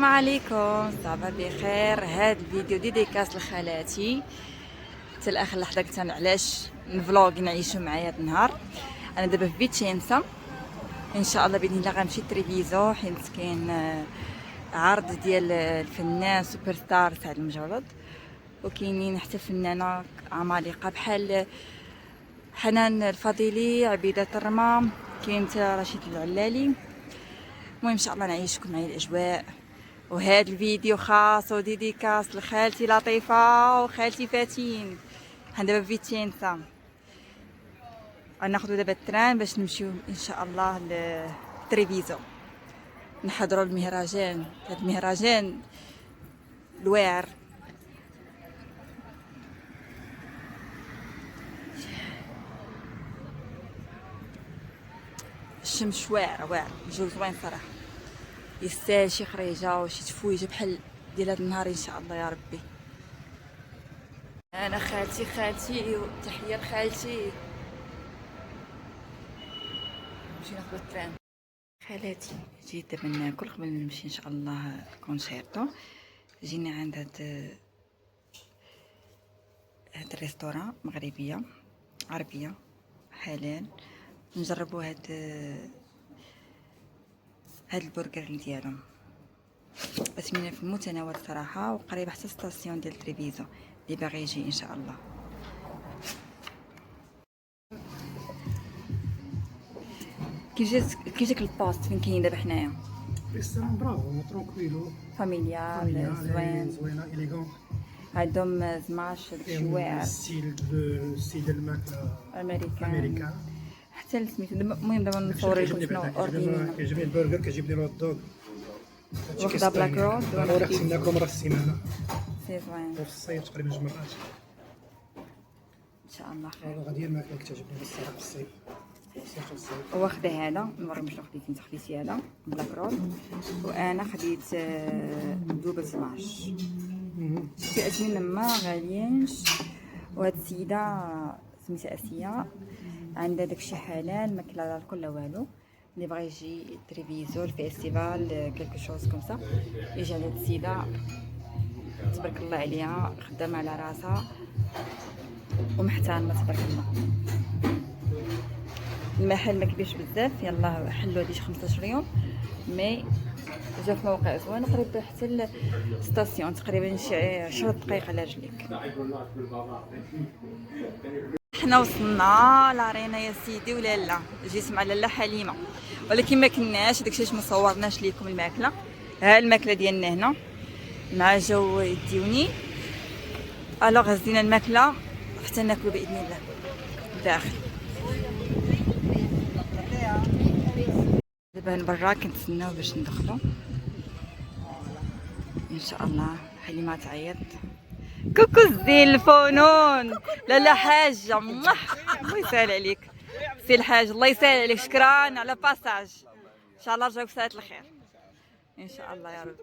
السلام عليكم، صباح بخير. هاد الفيديو ديديكاس لخالاتي حتى لاخر لحظه. قلت انا علاش الفلوغ نعيشو معايا هاد النهار. انا دابا في فيتشينسا ان شاء الله باذن الله غنمشي تريفيزو، حيت كاين عرض ديال الفنان سوبر ستار سعد المجرد، وكاينين حتى فنانه عمالقه بحال حنان الفضيلي، عبيده الرمام، كاين حتى رشيد العلالي. المهم ان شاء الله نعيشكم معايا الاجواء. وهذا الفيديو خاص وديديكاس لخالتي لطيفه وخالتي فاتين. حنا دابا في فيتشينسا، غناخدو دابا التران باش نمشيو ان شاء الله لتريفيزو نحضروا المهرجان. هذا المهرجان الواعر. الشمس واعر الجو زوين صراحه، يستاهل شي خريجه وشي تفويجه بحال ديال هذا النهار ان شاء الله يا ربي. انا خالتي تحيه لخالتي. نمشي ناخذ التران. خالاتي جيت دابا ناكل قبل ما نمشي ان شاء الله الكونسيرتو. جينا عند هاد الريستوران مغربيه عربيه حلال، نجربوا هاد البرجر ديالهم. اثمنه في المتناول صراحه، وقريبه حتى ستاسيون ديال تريفيزو اللي باغي يجي ان شاء الله. كيف جاك البوست فين كاين دابا حنايا؟ ريستوران برافو ترونكويلو فاميليال زوينه اليغون. عندهم زماش داكشي واعر، ستيل ديال الماكله امريكان حتى سميتو. المهم دابا نصور لكم شنو اوردينا. كيعجبني البرجر، كيعجبني الهوت دوغ. واخدا بلاك رود ولا خصني ناكل مره في السيمانه، سي زوين وفي الصيف تقريبا جوج مرات. ان شاء الله خير. هذا غادي الماكله كتعجبني بصراحه في الصيف. واخده هذا نوريكم شنو خديت. انت خديتي هذا بلاك رود، وانا خديت دوبل سماش. شتي اثمنه ما غاليينش. وهاد السيده سميتها اسيا، عندها داكشي حلال، ما كلا الكل لا والو. اللي بغى يجي تريفيزو الفيستيفال كلكو شوز كوم سا يجي على هاد السيده تبارك الله عليها، خدامه على راسها ومحترمه تبارك الله. المحل ما كبيرش بزاف، يلا حلوا هادي شي 15 يوم، مي جا في موقع زوين قريب حتى الستاسيون، تقريبا شي 10 دقائق على رجليك. حنا وصلنا لارينا يا سيدي ولا لا، جيت مع لاله حليمه، ولكن ما كناش داكشي علاش ما صورناش ليكم الماكله. ها الماكله ديالنا هنا مع جو يديوني. الوغ هزينا الماكله حتى ناكلو باذن الله داخل. دابا هنا برا كنتسناو باش ندخلو ان شاء الله. حليمه تعيط. كوكو الزين الفنون لاله حاجه الله يسهل عليك سي الحاج، الله يسهل عليك. شكرا على باساج، ان شاء الله رجعوك ساعه الخير ان شاء الله يا رب.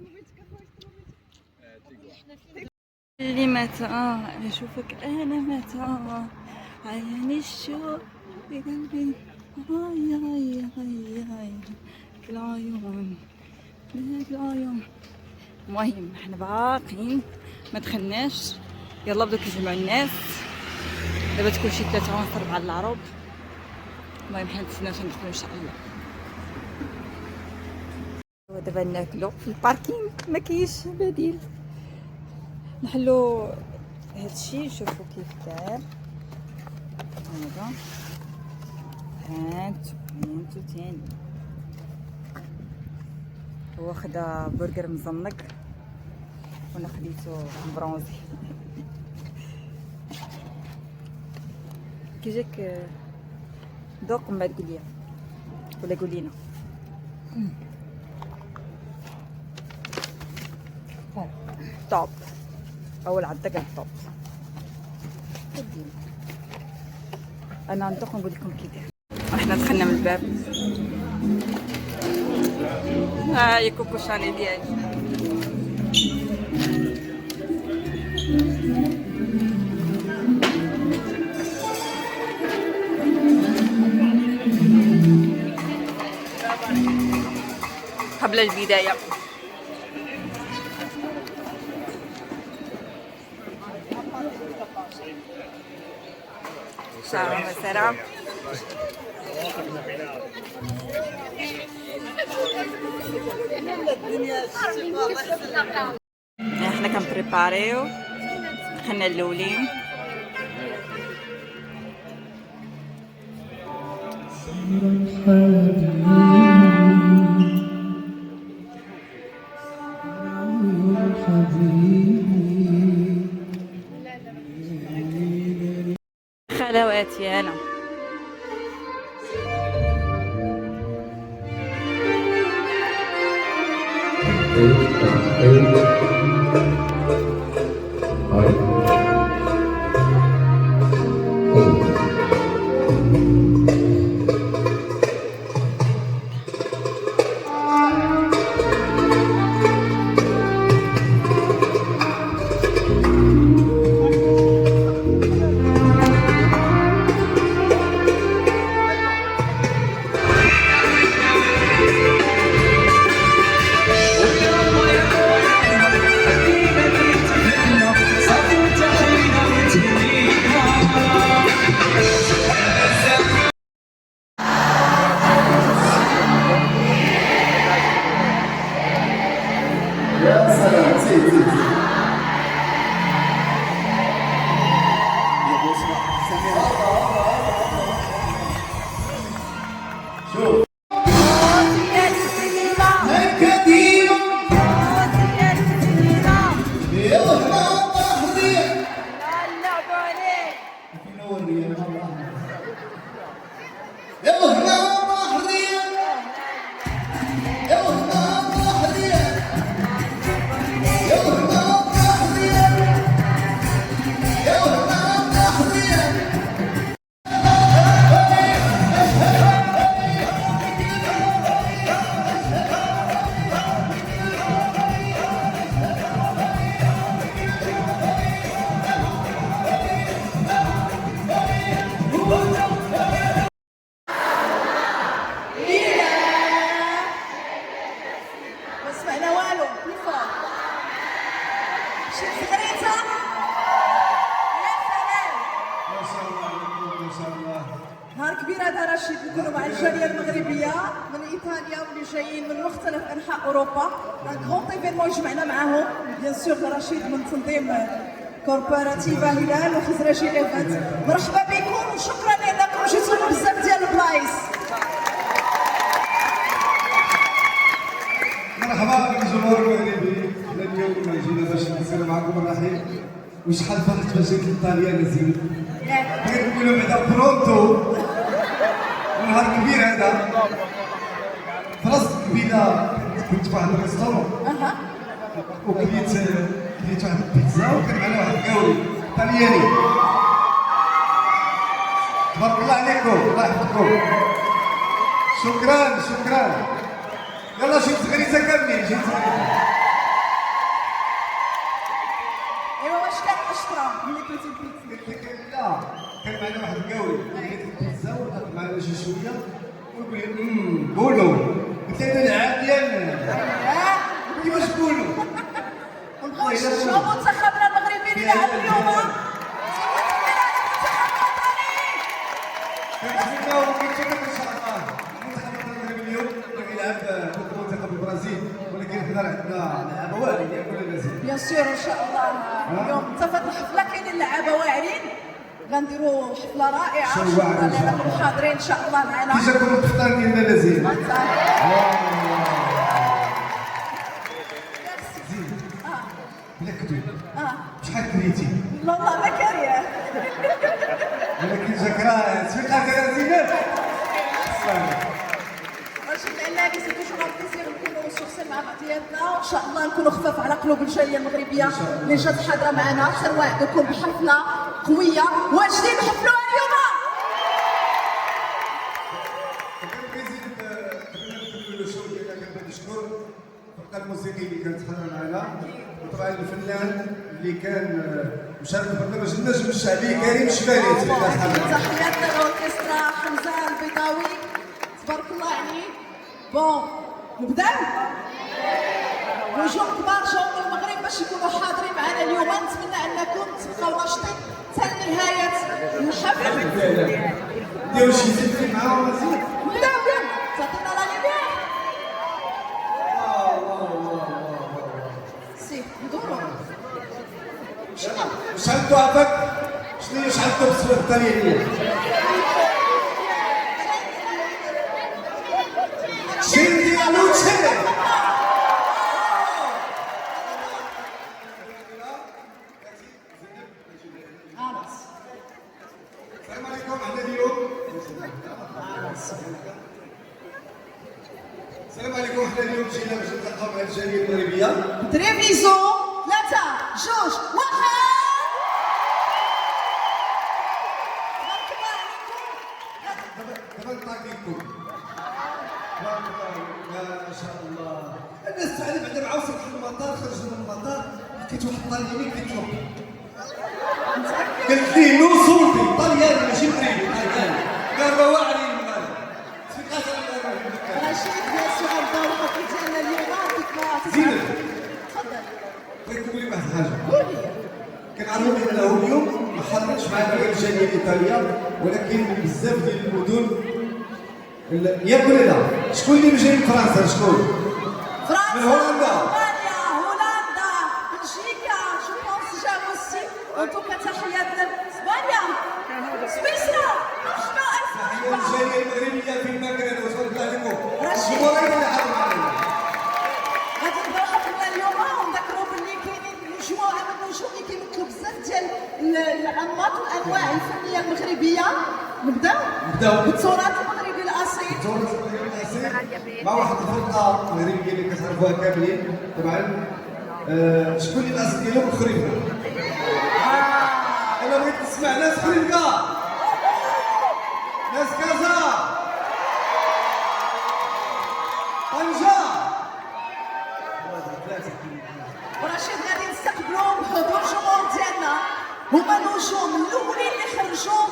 اللي متى نشوفك انا متى عيني الشوق في قلبي هاي العيون العيون. المهم حنا باقيين ما دخلناش، يلا بداو كيجمعوا الناس. دابا تكون شي 3 ونص 4 العروض. المهم حنا نتسناو ندخلوا ان شاء الله. ودابا ناكلو في الباركينغ، ما كاينش بديل. نحلو هادشي، شوفوا كيف دار هذا. هانتو تاني واخده برجر مزنق وانا خديتو برونزي. كي جاك ذوق من بعد قول لي ولا قول لينا. توب اول عدا كان توب. انا ندوق نقول لكم كي داير. احنا دخلنا من الباب. هاي كوكو شاني ديالي. قبل البداية شعر مسارة. احنا كنبريباريو حنا الاولين. خلواتي انا نهار كبير هذا رشيد نكونوا مع الجاليه المغربيه من ايطاليا واللي جايين من مختلف انحاء اوروبا. ان كرون ايفينمون جمعنا معاهم بيان سور رشيد من تنظيم كوربوراتيفا هلال وخزرجي ايفنت. مرحبا بكم وشكرا لانكم جيتوا من بزاف ديال البلايص. مرحبا بالجمهور المغربي. اليوم جينا باش نسير معكم الرحيم وشحال فرحت باش جيت للطاليان زين. بغيت نقولوا بعدا برونتو نهار كبير هذا. في راس القبيله كنت في واحد الريستورون وكليت واحد البيتزا وكان معنا واحد الكاوري طالياني. تبارك الله عليكم الله يحفظكم. شكرا يلا جيت غريزه كاملين جيت ايوا واش كان اشطرا ملي كنتي البيتزا؟ لا كان معنا واحد الكاوري كليت البيتزا وحط معنا شي شويه ويقول لي قولوا قلت له انا عاديان كيفاش قولوا نبغيو نشوفوا منتخبنا المغربي اللي لعب اليوم. كنتمناو ان شاء الله المنتخب المغربي اليوم يلعب ضد منتخب البرازيل ولكن حنا عندنا لعابه واعرين ولا لازم بيان سور ان شاء الله اليوم انتفض الحفله كاينين لعابه واعرين غنديروا حفله رائعه. شكرا لكم حاضرين ان شاء الله معنا. كي جاكم الفطار ديالنا لازم بلا كذب شحال كريتي؟ والله ما كاريه ولكن جاك راه تفيقات زينات. رشيد العلابي سي توجور ان بليزير نكونوا سورسين مع بعضياتنا وان شاء الله نكونوا خفاف على قلوب الجاليه المغربيه اللي جات حاضره معنا. تنوعدكم بحفله قويه واجدين نحفلوها اليوم. الفرقه الموسيقيه اللي كانت حاضره معنا وطبعا الفنان اللي كان مشارك في برنامج النجم الشعبي كريم الشبالي. تحياتنا للاوركسترا حمزه البيضاوي تبارك الله عليه. بون نبداو نجوم كبار جاوا من المغرب باش يكونوا حاضرين معنا اليوم. نتمنى انكم تبقاو ناشطين حتى نهايه الحفل. ديروا شي سيلفي معاهم مزيان. نبداو يلا تعطينا لا ليمير. سي ندورو شحال عفاك شنو هي شحال بالنسبه للطليانيه؟ شندي الوتشي. السلام عليكم. احنا اليوم السلام عليكم. احنا اليوم جينا باش نتلاقاو مع الجاليه المغربيه. تريفيزو 3 2 1. دابا نطاقيكم. تبارك الله ما شاء الله. الناس تعرف بعدا مع وصلت للمطار، خرج من المطار لقيت واحد الطلياني كيطلب. قالت لي نو صوتي طلياني ماشي مغربي طلياني. قال راه واعرين المغرب. ثقات انا شفت هذا السؤال الضروري ديالنا اليوم. عطيك زينب. تفضل. بغيت نقول لك واحد الحاجه. قولي. كنعرفوا بانه اليوم ما حضرتش معنا غير الجاليه الايطاليه، ولكن بزاف ديال المدن. ياك ولا لا؟ شكون اللي جاي من فرنسا؟ شكون؟ فرنسا، من هولندا. المانيا، هولندا، بلجيكا، جو بونس جاو السي. وانتم تحياتنا اسبانيا، سويسرا، شنو هي الجاليه المغربيه في المكان وتبارك الله عليكم. رشيد. الجمهوريه اللي حاضر معنا. غادي نبداو حفلنا اليوم ونذكروا باللي كاينين مجموعه من النجوم اللي كيمثلوا بزاف ديال الانماط والانواع الفنيه المغربيه. نبداو بالتراث المغربي الاصيل. مع واحد الفرقه مغربيه اللي كتعرفوها كاملين طبعا. شكون اللي الاصل ديالهم؟ خريبكا. انا بغيت نسمع ناس خريبكا، ناس كازا، طنجة. ورشيد غادي نستقبلوا بحضور الجمهور ديالنا. هما النجوم الاولين اللي خرجوا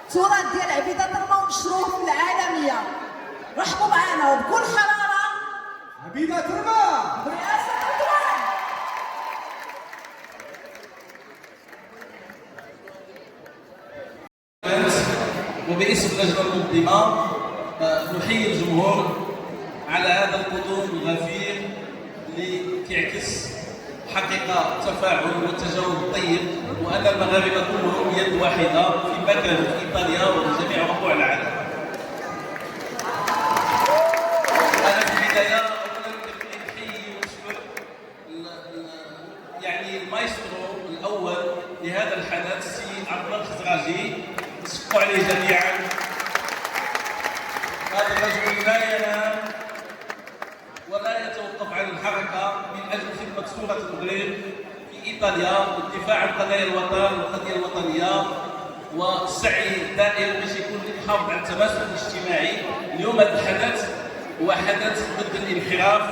التراث ديال عبيده ترما ونشروه في العالميه. رحبوا معنا وبكل حراره عبيده ترما برئاسه رضوان. وباسم اللجنه المنظمه نحيي الجمهور على هذا القدوم الغفير اللي كيعكس حقيقه التفاعل والتجاوب الطيب، وان المغاربه كلهم يد واحده في مكان في ايطاليا وفي جميع ربوع العالم. انا في البدايه اولا نحيي ونشكر يعني المايسترو الاول لهذا الحدث السيد عبد الله الخزراجي. نشكروا عليه جميعا. هذا الرجل لا ينام ولا يتوقف عن الحركه من اجل خدمه صوره المغرب في ايطاليا والدفاع عن قضايا الوطن والقضيه الوطنيه، والسعي الدائم باش يكون يحافظ على التماسك الاجتماعي. اليوم هذا الحدث هو حدث ضد الانحراف،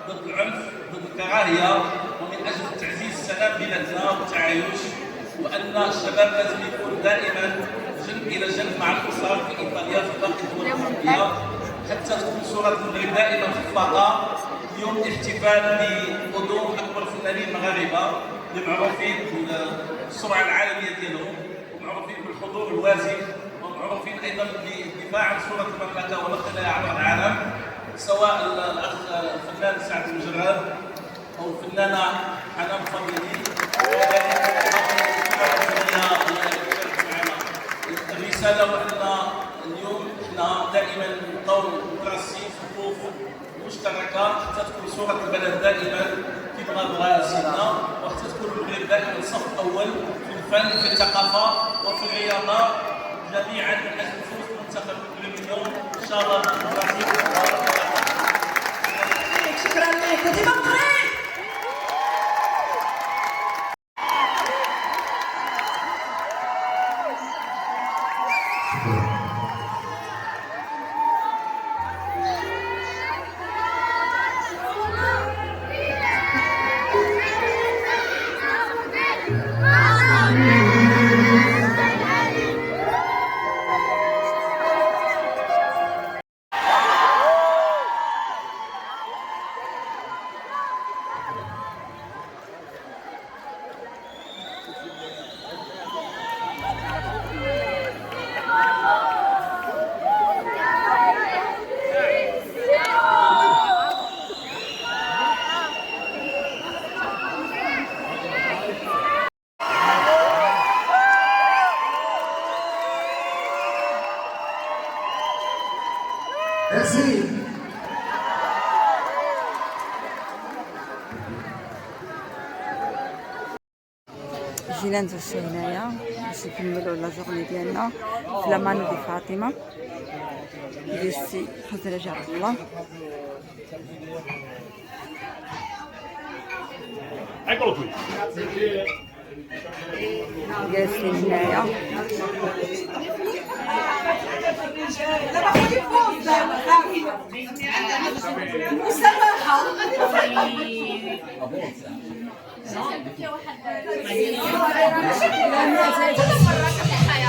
ضد العنف، ضد الكراهيه، ومن اجل تعزيز سلام بلادنا والتعايش، وان الشباب لازم يكون دائما جنب الى جنب مع الاسر في ايطاليا في باقي الدول الاوروبيه حتى تكون صوره المغرب دائما خفاقه. اليوم احتفال بقدوم اكبر فنانين المغاربه اللي معروفين بالسرعه العالميه ديالهم، ومعروفين بالحضور الوازن، ومعروفين ايضا بالدفاع عن صوره المملكه ونقلها عبر العالم، سواء الاخ الفنان سعد المجرد او الفنانه حنان فضلي. الرساله وان اليوم احنا دائما نطور دراسي صفوف مشتركه حتى تكون صوره البلد دائما في مغرب راسنا، وحتى تكون المغرب دائما صف اول في الفن، في الثقافه وفي الرياضه، جميعا من اجل فوز منتخب المغرب اليوم ان شاء الله. شكرا لك. ديما مغرب. جينا نتعشاو هنايا باش نكملو لا جورني ديالنا في لا مانو دي فاطمه ديال السي خزرجة عبد الله. جالسين هنايا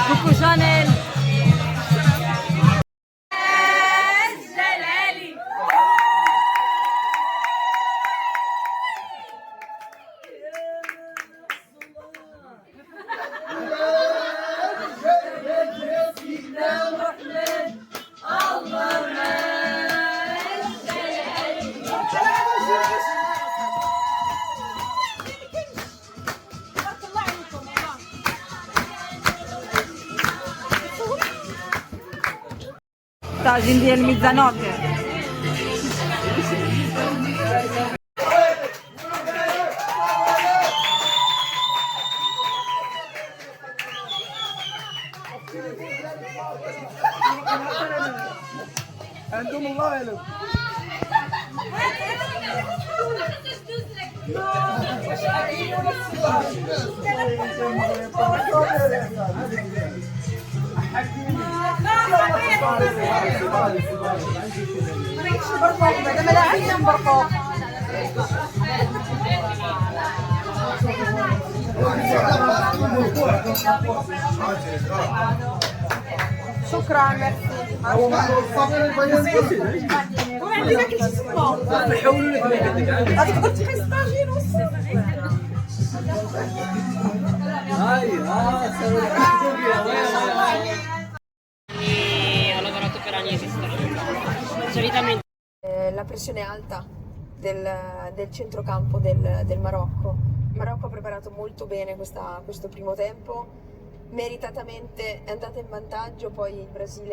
كوكو شانيل. طاجين ديال الميزانوكي. عندهم الله اعلم. شكرا La pressione alta del centrocampo del Marocco. Il Marocco ha preparato molto bene questo primo tempo, meritatamente è andata in vantaggio, poi il Brasile